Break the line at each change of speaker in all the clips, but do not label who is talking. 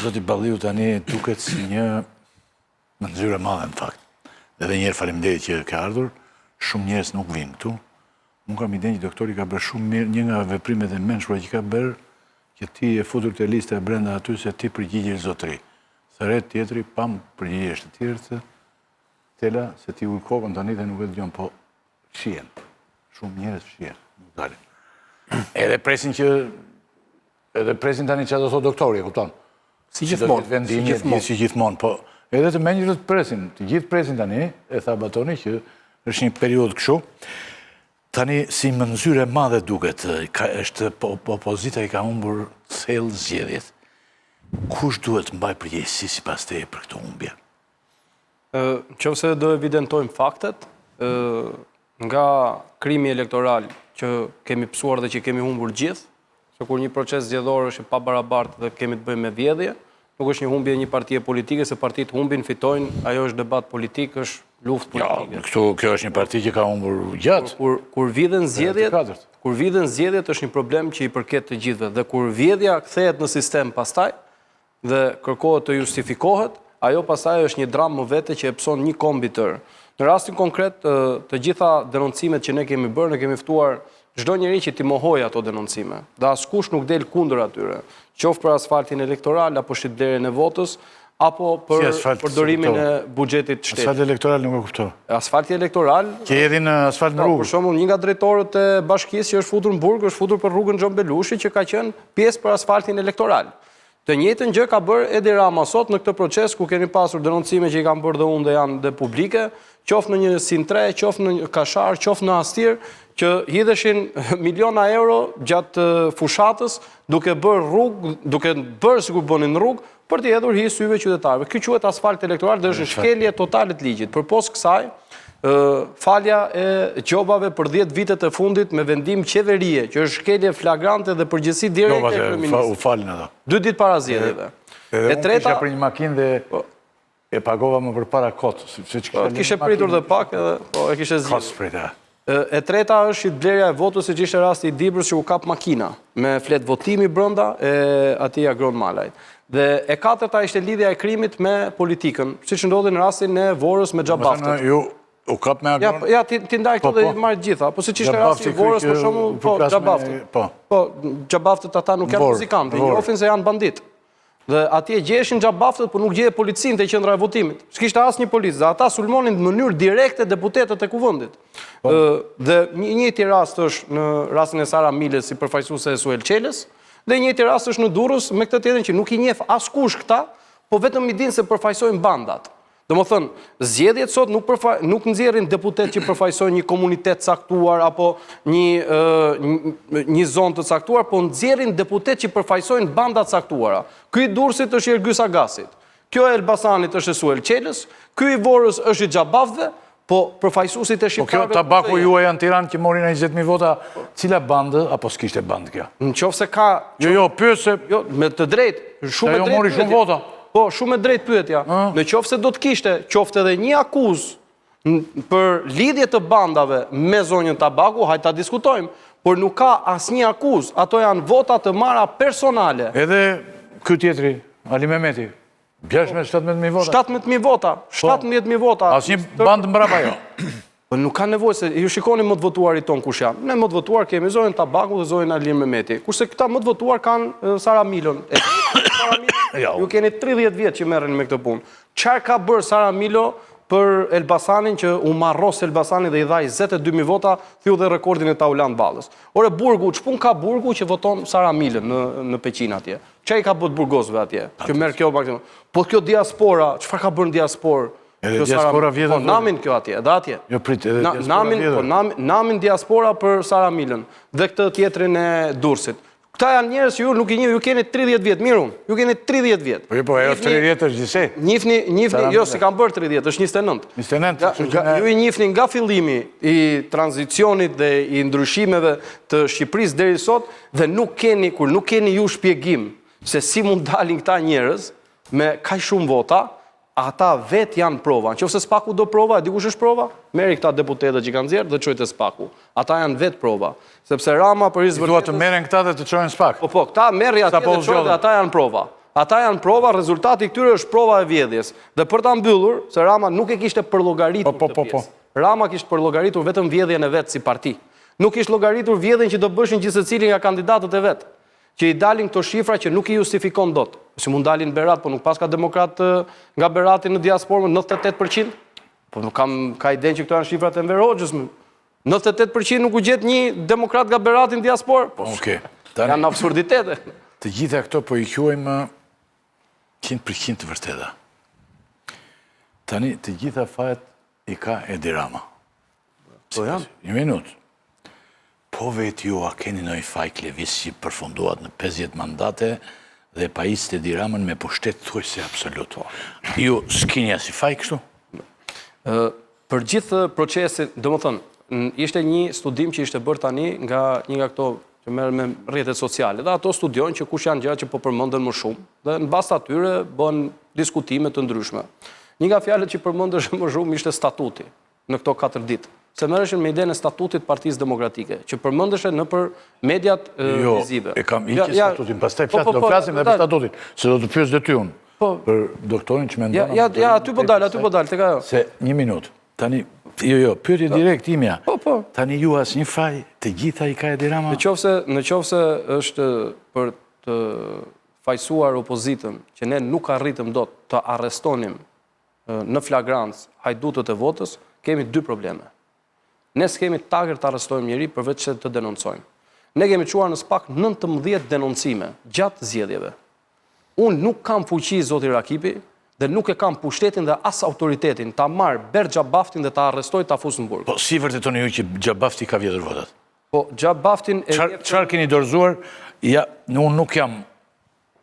Zoti Balliu tani duket si një mënyrë e madhe në fakt. Edhe njerë faleminderit që ka ardhur, shumë njerëz nuk vinë këtu. Unë kam idenë që doktori ka bërë shumë mirë, një nga veprimet e mençura që ka bërë, që ti e futur të lista e brenda aty se ti përgjigjesh zotëri. Thëret tjetri, pam përgjigjesh të tjerë se tela, se ti ujë kokën tani dhe nuk e dëgjon, po shihen. Shumë njerëz shihen, nuk dalin. Edhe presin tani që do thot doktori, e kupton?
Si gjithmonë.
Si gjithmonë, po edhe të menjërët presin, të gjithë presin tani, e tha Batoni që është një periudhë kështu. Tani, si mënyrë e madhe duket, është opozita i ka humbur thellë zgjedhjet. Kush duhet mbaj përgjegjësi sipas teje për këtë humbje?
Nëse do evidentojmë faktet, nga krimi elektoral që kemi pësuar dhe që kemi humbur gjithë, se kur një proces zgjedhor është pa barabartë dhe kemi të bëjmë me vjedhje, nuk është një humbje një partie politike, se partit humbin, fitojnë, ajo është debat politik, është luftë politike.
Ja, kjo është një parti që ka humbur gjatë.
Kur vidhen zgjedhjet është një problem që i përket të gjithëve, dhe kur vjedhja kthehet në sistem pastaj dhe kërkohet të justifikohet, ajo pastaj është një dramë më vete që e pson një kombi tërë. Në rastin konkret, të gjitha denoncimet që ne kemi bërë, ne kemi ftuar çdo njeri që t'i mohoj ato denoncime. Dhe askush nuk del kundër atyre, qoftë për asfaltin elektoral, apo shitblerjen e votës, apo për përdorimin e buxhetit shtetit.
Asfalti elektoral nuk e kuptoj.
Asfalti elektoral...
Që jedhin asfalt në rrugë.
Për shembull, një nga drejtorët e bashkisë që është futur në burg, është futur për rrugën Xhon Belushi, që ka qenë pjesë për asfaltin elektoral. Të njëjtën gjë ka bërë Edi Rama sot në këtë proces ku kemi pasur denoncime që i kanë bërë dhe unë dhe janë dhe publike, qoftë në një Sintre, qoftë në Kashar, qoftë në Astir, që hidheshin miliona euro gjatë fushatës duke bërë rrugë, duke bërë sikur bënin rrugë, për t'i hedhur hi syve qytetarëve. Ky quhet asfalt elektoral dhe është shkelje totale të ligjit. Përpos kësaj, falja e gjobave për 10 vitet e fundit me vendim qeverie, që është shkelje flagrante dhe përgjithësi direkte e kryeministit.
U falin ato.
2 ditë para zgjedhjeve.
E treta kisha për një makinë dhe e pagova më përpara kot.
Kishe pritur dhe pak edhe e kishe zgjidhur. E treta është shitblerja e votës, siç ishte rasti i Dibrës që u kap makina me flet votimi brenda e atij Agron Malajt. Dhe e katërta ishte lidhja e krimit me politikën, siç ndodhi në rastin e Vorës me Xhabaftët.
U kap me Agron?
Ja, ti ndaj këto dhe marrë gjitha. Po siç ishte rasti i Vorës, për shembull, po Xhabaftët. Po Xhabaftët ata nuk janë muzikantë, njohin se janë banditë. Dhe atje gjeshin Xhabaftët, por nuk gjeje policin të qendra e votimit. S'kishte asnjë policë, dhe ata sulmonin në mënyrë direkte deputetët e kuvendit. Dhe njëjti rast është në rastin e Sara Milës si përfaqësuese e Suel Çelës, dhe njëjti rast është në Durrës me këtë tjetrin që nuk i njeh askush këta, po vetëm i dinë se përfaqësojnë bandat. Domethënë, zgjedhjet sot nuk nxjerrin deputet që përfaqësojnë një komunitet caktuar apo një zonë të caktuar, po nxjerrin deputet që përfaqësojnë banda të caktuara. Ky i Durrësit është Ergys Agasit. Kjo e Elbasanit është e Suel Çelës, ky i Vorës është i Xhabaftëve, po përfaqësuesit e shqiptarëve.
Po kjo tabaku juaj janë Tiranë që morin 20.000 vota, cila bandë apo s'kishte bandë kjo?
Nëse ka...
Jo, pyet se...
Jo, me të drejtë, shumë
drejtë. Mori shumë vota.
Po, shumë e drejt pyetja. Në qoftë se do të kishte, qoftë edhe një akuzë për lidhje të bandave me zonjën tabaku, hajtë ta diskutojmë, por nuk ka asnjë akuzë, ato janë vota të marra personale.
Edhe ky tjetri, Ali Mehmeti, 17.000 vota.
17.000 vota, 17.000 vota.
Asnjë bandë mbrapa jo.
Po nuk ka nevojë se ju shikoni më të votuarit ton kush janë. Ne më të votuar kemi zonjën tabaku dhe zonjën Ali Mehmeti. Kurse këta më të votuar kanë Sara Milon. Ju keni 30 vjet që merreni me këtë punë. Çfarë ka bërë Sara Milo për Elbasanin që u marros Elbasanin dhe i dha 22.000 vota, thiu dhe rekordin e Tauland Ballës. Ore burgu, ç'pun ka burgu që voton Sara Milën në Peqin atje? Çai ka bërë burgosëve atje? Që merr kjo maksimum. Po kjo diaspora, çfarë ka bërë në diasporë?
Edhe diaspora vjetër.
Po namin kjo atje, edhe atje.
Jo prit, edhe diaspora vjetër.
Namin diaspora për Sara Milën dhe këtë tjetrin e Durrësit. Këta janë njerëz që ju nuk i njeh, ju keni 30 vjet, mirun. Ju keni 30 vjet.
Po ajo 30 është gjithsej.
Njihni, jo, si kanë bërë 30, është 29.
29.
Ju i njihni nga fillimi i tranzicionit dhe i ndryshimeve të Shqipërisë deri sot dhe nuk keni ju shpjegim se si mund dalin këta njerëz me kaq shumë vota. Ata vet janë prova. Nëse Spaku do prova, e di kush është prova? Merri këta deputetët që kanë nxjerrë dhe çojtë Spaku. Ata janë vet prova. Sepse Rama për
Dua të merren këta dhe të çojnë Spak.
Po, këta merri atje dhe çojnë dhe ata janë prova. Ata janë prova, rezultati këtyre është prova e vjedhjes. Dhe për ta mbyllur, se Rama nuk e kishte përllogaritur këtë pjesë. Rama kishte përllogaritur vetëm vjedhjen e vet si parti. Nuk kishte llogaritur vjedhjen që do bëshin gjithsecili nga kandidatët e vet. Që i dalin këto shifra që nuk i justifikon dot. Si mund dalin Berat, po nuk pas ka demokrat nga Berati në diasporë 98%. Po nuk ka idenë që këto janë shifrat e Enver Hoxhës. 98% nuk u gjet një demokrat nga Berati në diasporë. Po, janë absurditete.
Të gjitha këto po i quajmë 100% të vërteta. Tani, të gjitha fajet i ka Edi Rama.
Po janë?
Një minut. Po vetë ju a keni në i faj klevis që përfunduat në 50 mandate dhe pa istë Edi Ramën me pushtet thuj se absolut. Ju s'kini as i faj kështu?
Për gjithë procesin, do më thënë, ishte një studim që ishte bërë tani nga një nga këto që merr me rrjetet sociale. Dhe ato studiojnë që kush janë gjërat që po përmenden më shumë dhe në bazë atyre bën diskutime të ndryshme. Një nga fjalët që përmendesh më shumë ishte statuti në këto 4 ditë. Se merreshin me idenë e statutit Partisë Demokratike, që përmendeshe nëpër mediat vizive.
Jo, e kam iki statutin, pastaj do flasim dhe për statutin, se do të pyes dhe ty unë. Për doktorin që mendon.
Ja, aty po dal, tek ajo.
Se një minutë. Tani, pyetje direkt imja. Tani ju as një faj, të gjitha i ka Edi Rama?
Në qofse është për të fajsuar opozitën, që ne nuk arritëm dot të arrestonim në flagrancë hajdutët e votës, kemi 2 probleme. Ne s'kemi tagër të arrestojmë njëri përveç që të denoncojmë. Ne kemi quar në SPAK 19 denoncime gjatë zgjedhjeve. Unë nuk kam fuqi zoti Rakipi dhe nuk e kam pushtetin dhe as autoritetin ta marrë Ber Xhabaftin dhe ta arrestoj ta fus në burg.
Po si vërtetoni ju që Xhabafti ka vjedhur votat?
Po Xhabaftin
çfarë keni dorëzuar? Ja, unë nuk jam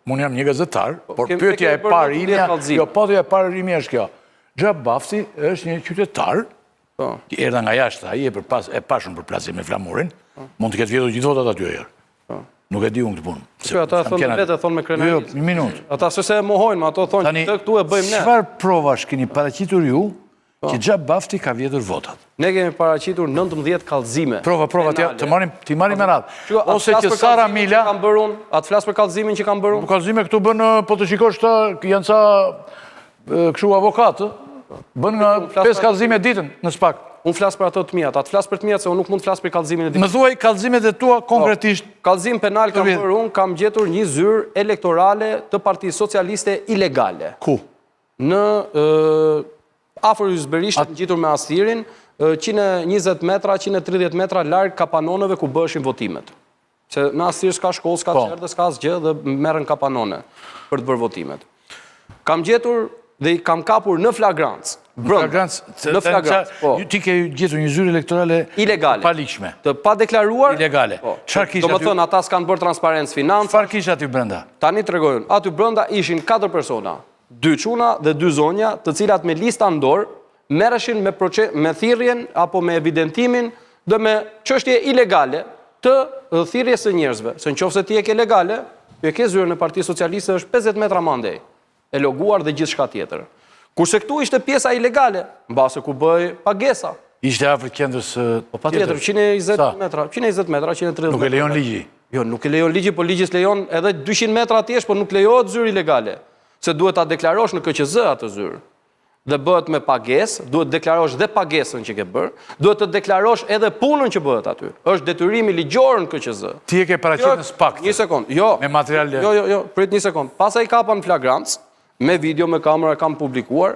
unë jam një gazetar, por pyetja e parë imja, pyetja e parë imja është kjo. Xhabafti është një qytetar që erdha nga jashtë, ai e pashën për plasin me flamurin, mund të ketë vjedhur gjithë votat aty herë. Nuk e di unë këtë punë.
Ata thonë vetë, thonë me krenarisë.
Jo, një minutë.
Ata s'e mohojnë, ato thonë që këtu e bëjmë ne.
Çfarë provash keni paraqitur ju që Xhabafti ka vjedhur votat?
Ne kemi paraqitur 19 kallëzime.
Prova, ti marrim me radhë. Ose që Sara Mila
kam bërë unë, atë flas për kallëzimin që kam bërë unë.
Kallëzime këtu bën, po të shikosh janë ca kështu avokatë. Bën nga 5 kallëzime ditën në SPAK.
Unë flas për ato të mia, atë flas për të mia se unë nuk mund të flas për kallëzimin e ditës.
Më thuaj kallëzimet e tua konkretisht.
Kallëzim penal kam bërë unë, kam gjetur një zyrë elektorale të Partisë Socialiste ilegale.
Ku?
Në afër Ysberishtit, ngjitur me Astirin, 120 metra, 130 metra larg kapanoneve ku bëheshin votimet. Se në Astir s'ka shkollë, s'ka çerdhe, s'ka asgjë dhe merren kapanone për të bërë votimet. Kam gjetur dhe i kam kapur në flagrancë. Në flagrancë, po.
Ti ke gjetur një zyrë elektorale
ilegale,
pa ligjshme.
Të pa deklaruar.
Ilegale.
Çfarë kishte aty? Domethënë ata s'kan bërë transparencë financë.
Çfarë kishte aty brenda?
Tani tregojun. Aty brenda ishin 4 persona, 2 çuna dhe 2 zonja, të cilat me lista në dorë merreshin me thirrjen apo me evidentimin dhe me çështje ilegale të thirrjes së njerëzve. Se nëse ti e ke legale, e ke zyrën e Partisë Socialiste është 50 metra mandej, e loguar dhe gjithçka tjetër. Kurse këtu ishte pjesa ilegale, mbase ku bëj pagesa.
Ishte afër qendrës
po patjetër 120 metra, 130 metra, 130 metra.
Nuk e lejon ligji.
Jo, nuk e lejon ligji, po ligji lejon edhe 200 metra atjesh, por nuk lejohet zyrë ilegale. Se duhet ta deklarosh në KQZ atë zyrë. Dhe bëhet me pagesë, duhet të deklarosh dhe pagesën që ke bërë, duhet të deklarosh edhe punën që bëhet aty. Është detyrimi ligjor në KQZ.
Ti e ke paraqitur në SPAK.
Një sekond. Jo.
Me material.
Jo, prit një sekond. Pastaj kapa në flagrancë, me video, me kamera kam publikuar,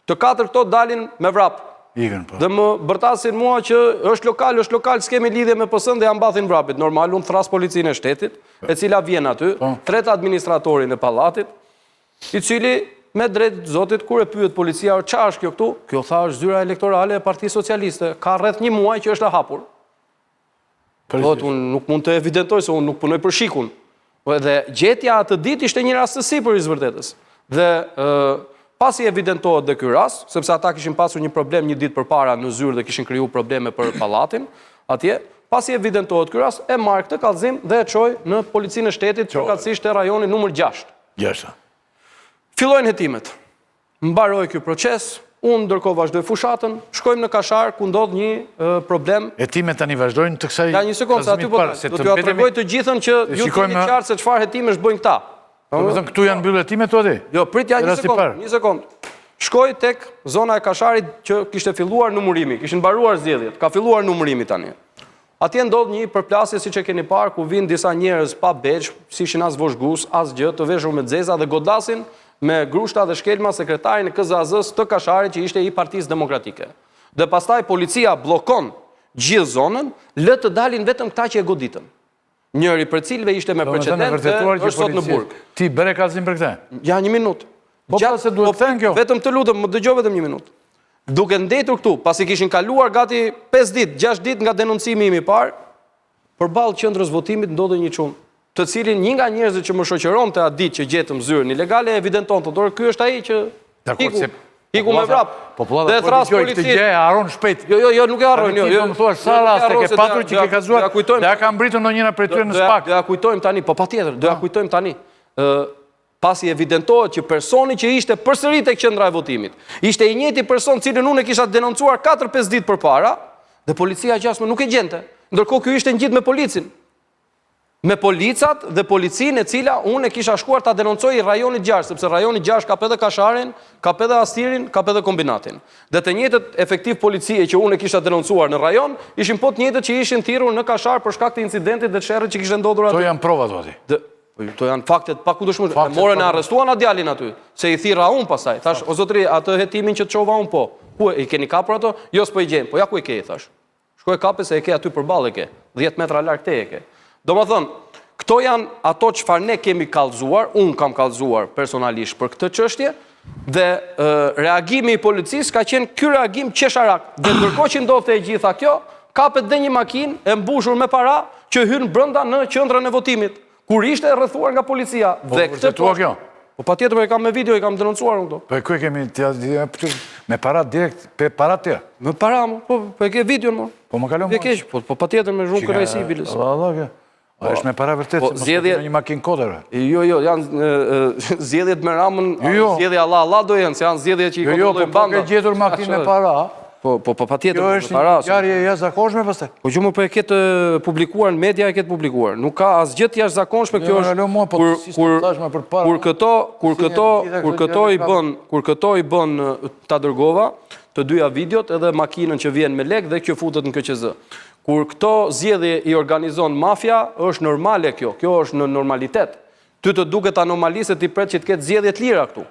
të 4 këto dalin me vrap. Dhe më bërtasin mua që është lokal, s'kemi lidhje me PS-n dhe ja mbathin vrapit. Normal, unë thras policinë e shtetit, e cila vjen aty, tret administratorin e pallatit, i cili me drejt zotit kur e pyet policia, çfarë është kjo këtu? Kjo tha është zyra elektorale e Partisë Socialiste, ka rreth 1 muaj që është e hapur. Po unë nuk mund të evidentoj se unë nuk punoj për shikun. Dhe gjetja atë ditë ishte një rastësi për zbërtetës. Dhe pasi evidentohet dhe ky rast, sepse ata kishin pasur një problem një ditë përpara në zyrë dhe kishin krijuar probleme për pallatin, atje, pasi evidentohet ky rast, e marr këtë kallëzim dhe e çoj në policinë e shtetit, përkatësisht te rajoni numër 6.
6.
Fillojnë hetimet. Mbaroi ky proces, unë ndërkohë vazhdoj fushatën, shkojmë në Kashar ku ndodh një problem.
Hetimet tani vazhdojnë të kësaj.
Ja, një sekondë, aty po. Do t'ju tregoj të gjithën që ju të jeni qartë se çfarë hetimesh bëjnë këta.
Do të thënë këtu janë mbyllur ti metodi?
Jo, pritja një sekond. Shkoj tek zona e Kasharit që kishte filluar numërimi, kishin mbaruar zgjedhjet, ka filluar numërimi tani. Atje ndodh një përplasje siç e keni parë ku vinë disa njerëz pa beç, si ishin as voshgus, as gjë, të veshur me xeza dhe godasin me grushta dhe shkelma sekretarin e KZAZ-s të Kasharit që ishte i Partisë Demokratike. Dhe pastaj policia bllokon gjithë zonën, lë të dalin vetëm këta që e goditën. Njëri për cilëve ishte me precedent dhe është sot në burg.
Ti bëre kallëzim për këtë?
Ja, një minutë.
Po se duhet të thënë kjo.
Vetëm të lutem, më dëgjoj vetëm një minutë. Duke ndetur këtu, pasi kishin kaluar gati 5 ditë, 6 ditë nga denoncimi im i parë, përballë qendrës votimit ndodhi një çun, të cilin një nga njerëzit që më shoqëronte atë ditë që gjetëm zyrën ilegale evidentonte, dorë ky është ai që iku me vrap.
Dhe thras policisë. Këtë gjë haron shpejt.
Jo, nuk e harrojnë. Jo,
më thua sa raste ke patur që ke kallzuar. Dhe ja ka mbritur ndonjëra prej tyre në SPAK.
Do ja kujtojmë tani, po patjetër, do ja kujtojmë tani. Pasi evidentohet që personi që ishte përsëri tek qendra e votimit, ishte i njëjti person cilin unë kisha denoncuar 4-5 ditë përpara, dhe policia gjashme nuk e gjente. Ndërkohë ky ishte ngjit me policin. Me policat dhe policinë e cila unë e kisha shkuar ta denoncoj i rajonit 6, sepse rajoni 6 ka edhe Kasharin, ka edhe Astirin, ka edhe kombinatin. Dhe të njëjtët efektiv policie që unë e kisha denoncuar në rajon, ishin po të njëjtët që ishin thirrur në Kashar për shkak të incidentit dhe sherrit që kishte ndodhur aty.
To janë provat aty.
To janë faktet pa kundërshmëri. Morën e arrestuan atë djalin aty, se i thirra unë pastaj. Thash, o zotëri, atë hetimin që të çova unë po. Ku i keni kapur ato? Jo, s'po i gjejmë. Po ja ku e ke, thash. Shkoj kape se e ke aty përballë e ke. 10 metra larg te e ke. Domethënë, këto janë ato çfarë ne kemi kallëzuar, unë kam kallëzuar personalisht për këtë çështje, dhe reagimi i policisë ka qenë ky reagim qesharak. Dhe ndërkohë që ndodhte e gjitha kjo, kapet dhe një makinë e mbushur me para që hyn brenda në qendrën e votimit, kur ishte rrethuar nga policia. Dhe këtë
kjo.
Po patjetër e kam me video, e kam denoncuar unë këto.
Po ku e kemi me para direkt pe para të?
Me para mo, po e ke videon mo.
Po më kalon.
E keq, po patjetër me zhurmë kërrejsi bilës.
Valla kjo. Është me para vërtet se mos ka një makinë kodër.
Jo, janë zgjedhjet me Ramën, zgjedhja Allah do janë, se janë zgjedhje që i kontrollojnë banda.
Po ke gjetur makinë me para.
Po patjetër me para.
Kjo është një ngjarje e jashtëzakonshme pastaj.
Po që më po e ketë publikuar në media, e ketë publikuar. Nuk ka asgjë të jashtëzakonshme, kjo është kur këto i bën ta dërgova të dyja videot edhe makinën që vjen me lek dhe kjo futet në KQZ. Kur këto zgjedhje i organizon mafia, është normale kjo është në normalitet. Ty të duket anomali se ti pret që të ketë zgjedhje të lira këtu.